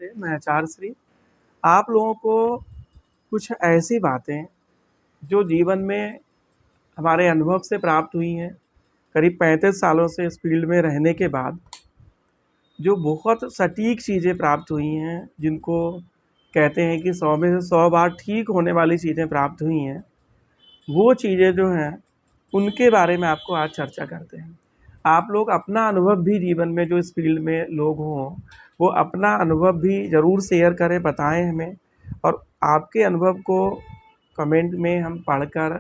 से मैं आचार्य श्री आप लोगों को कुछ ऐसी बातें जो जीवन में हमारे अनुभव से प्राप्त हुई हैं, करीब 35 सालों से इस फील्ड में रहने के बाद जो बहुत सटीक चीज़ें प्राप्त हुई हैं, जिनको कहते हैं कि 100 में से 100 बार ठीक होने वाली चीज़ें प्राप्त हुई हैं, वो चीज़ें जो हैं उनके बारे में आपको आज चर्चा करते हैं। आप लोग अपना अनुभव भी जीवन में जो इस फील्ड में लोग हों, वो अपना अनुभव भी ज़रूर शेयर करें, बताएँ हमें। और आपके अनुभव को कमेंट में हम पढ़कर,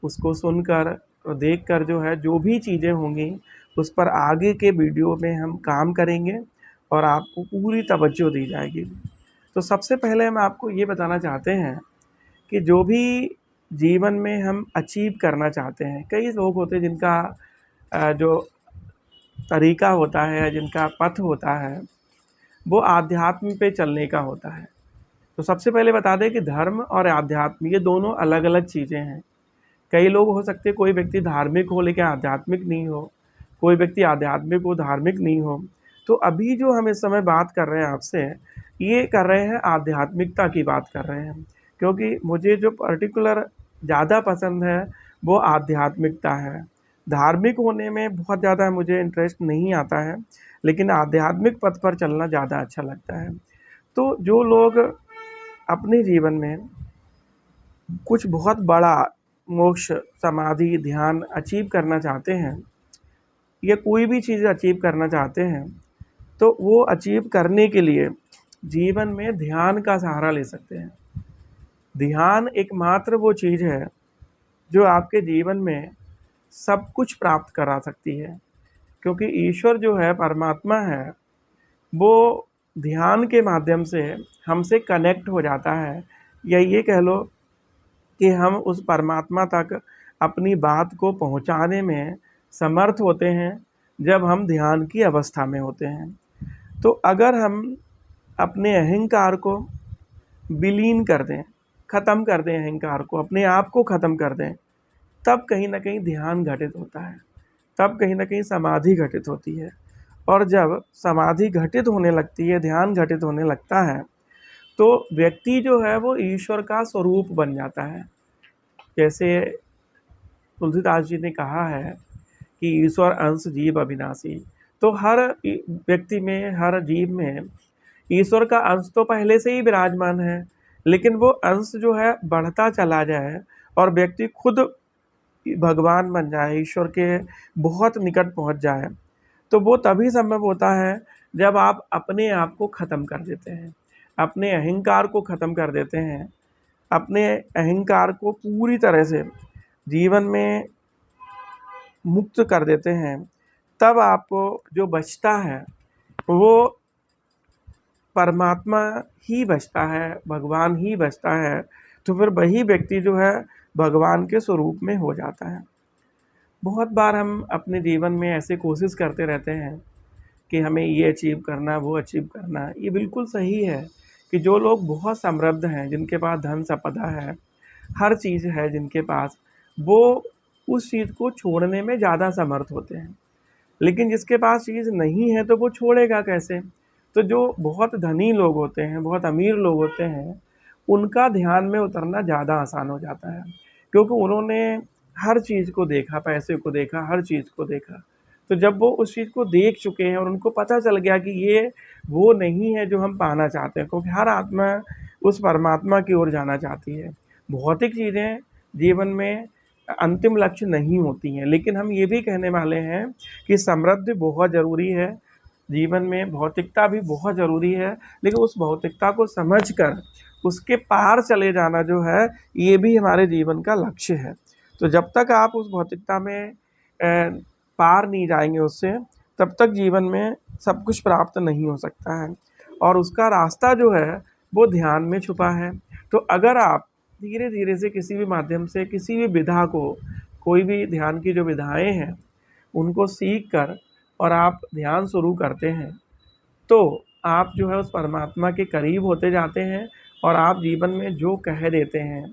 उसको सुनकर और देखकर जो है, जो भी चीज़ें होंगी उस पर आगे के वीडियो में हम काम करेंगे और आपको पूरी तवज्जो दी जाएगी। तो सबसे पहले हम आपको ये बताना चाहते हैं कि जो भी जीवन में हम अचीव करना चाहते हैं, कई लोग होते हैं जिनका जो तरीका होता है, जिनका पथ होता है, वो आध्यात्म पे चलने का होता है। तो सबसे पहले बता दें कि धर्म और आध्यात्म ये दोनों अलग-अलग चीज़ें हैं। कई लोग हो सकते हैं, कोई व्यक्ति धार्मिक हो लेकिन आध्यात्मिक नहीं हो, कोई व्यक्ति आध्यात्मिक हो धार्मिक नहीं हो। तो अभी जो हम इस समय बात कर रहे हैं आपसे, ये कर रहे हैं आध्यात्मिकता की बात कर रहे हैं, क्योंकि मुझे जो पर्टिकुलर ज़्यादा पसंद है वो आध्यात्मिकता है। धार्मिक होने में बहुत ज़्यादा मुझे इंटरेस्ट नहीं आता है, लेकिन आध्यात्मिक पथ पर चलना ज़्यादा अच्छा लगता है। तो जो लोग अपने जीवन में कुछ बहुत बड़ा मोक्ष, समाधि, ध्यान अचीव करना चाहते हैं या कोई भी चीज़ अचीव करना चाहते हैं, तो वो अचीव करने के लिए जीवन में ध्यान का सहारा ले सकते हैं। ध्यान एकमात्र वो चीज़ है जो आपके जीवन में सब कुछ प्राप्त करा सकती है, क्योंकि ईश्वर जो है, परमात्मा है, वो ध्यान के माध्यम से हमसे कनेक्ट हो जाता है, या ये कह लो कि हम उस परमात्मा तक अपनी बात को पहुंचाने में समर्थ होते हैं जब हम ध्यान की अवस्था में होते हैं। तो अगर हम अपने अहंकार को विलीन कर दें, ख़त्म कर दें अहंकार को, अपने आप को ख़त्म कर दें, तब कहीं न कहीं ध्यान घटित होता है, तब कहीं न कहीं समाधि घटित होती है। और जब समाधि घटित होने लगती है, ध्यान घटित होने लगता है, तो व्यक्ति जो है वो ईश्वर का स्वरूप बन जाता है। जैसे तुलसीदास जी ने कहा है कि ईश्वर अंश जीव अविनाशी। तो हर व्यक्ति में, हर जीव में ईश्वर का अंश तो पहले से ही विराजमान है, लेकिन वो अंश जो है बढ़ता चला जाए और व्यक्ति खुद भगवान बन जाए, ईश्वर के बहुत निकट पहुंच जाए, तो वो तभी संभव होता है जब आप अपने आप को ख़त्म कर देते हैं, अपने अहंकार को ख़त्म कर देते हैं, अपने अहंकार को पूरी तरह से जीवन में मुक्त कर देते हैं। तब आपको जो बचता है वो परमात्मा ही बचता है, भगवान ही बचता है। तो फिर वही व्यक्ति जो है भगवान के स्वरूप में हो जाता है। बहुत बार हम अपने जीवन में ऐसे कोशिश करते रहते हैं कि हमें ये अचीव करना, वो अचीव करना। ये बिल्कुल सही है कि जो लोग बहुत समृद्ध हैं, जिनके पास धन संपदा है, हर चीज़ है जिनके पास, वो उस चीज़ को छोड़ने में ज़्यादा समर्थ होते हैं। लेकिन जिसके पास चीज़ नहीं है तो वो छोड़ेगा कैसे? तो जो बहुत धनी लोग होते हैं, बहुत अमीर लोग होते हैं, उनका ध्यान में उतरना ज़्यादा आसान हो जाता है, क्योंकि उन्होंने हर चीज़ को देखा, पैसे को देखा, हर चीज़ को देखा। तो जब वो उस चीज़ को देख चुके हैं और उनको पता चल गया कि ये वो नहीं है जो हम पाना चाहते हैं, क्योंकि हर आत्मा उस परमात्मा की ओर जाना चाहती है। भौतिक चीज़ें जीवन में अंतिम लक्ष्य नहीं होती हैं, लेकिन हम ये भी कहने वाले हैं कि समृद्धि बहुत ज़रूरी है, जीवन में भौतिकता भी बहुत ज़रूरी है, लेकिन उस भौतिकता को समझकर उसके पार चले जाना जो है, ये भी हमारे जीवन का लक्ष्य है। तो जब तक आप उस भौतिकता में पार नहीं जाएँगे उससे, तब तक जीवन में सब कुछ प्राप्त नहीं हो सकता है, और उसका रास्ता जो है, वो ध्यान में छुपा है। तो अगर आप धीरे-धीरे से किसी भी माध्यम से, किसी भी विधा को, कोई भी ध्यान की जो विधाएँ हैं, उनको सीख कर और आप ध्यान शुरू करते हैं, तो आप जो है उस परमात्मा के करीब होते जाते हैं, और आप जीवन में जो कह देते हैं,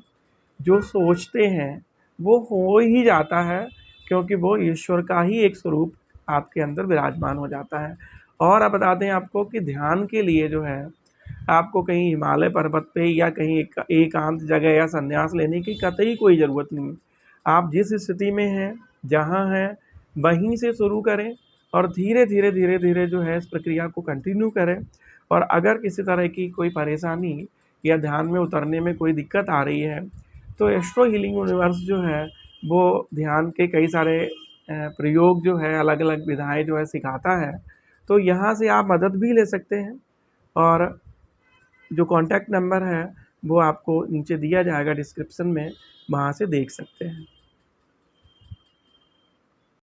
जो सोचते हैं, वो हो ही जाता है, क्योंकि वो ईश्वर का ही एक स्वरूप आपके अंदर विराजमान हो जाता है। और अब बता दें आपको कि ध्यान के लिए जो है, आपको कहीं हिमालय पर्वत पे या कहीं एकांत जगह या संन्यास लेने की कतई कोई ज़रूरत नहीं है। आप जिस स्थिति में हैं, जहाँ हैं, वहीं से शुरू करें और धीरे धीरे धीरे धीरे जो है इस प्रक्रिया को कंटिन्यू करें। और अगर किसी तरह की कोई परेशानी या ध्यान में उतरने में कोई दिक्कत आ रही है, तो एस्ट्रो हीलिंग यूनिवर्स जो है वो ध्यान के कई सारे प्रयोग जो है, अलग अलग विधाएं जो है सिखाता है। तो यहाँ से आप मदद भी ले सकते हैं। और जो कॉन्टैक्ट नंबर है वो आपको नीचे दिया जाएगा डिस्क्रिप्शन में, वहाँ से देख सकते हैं।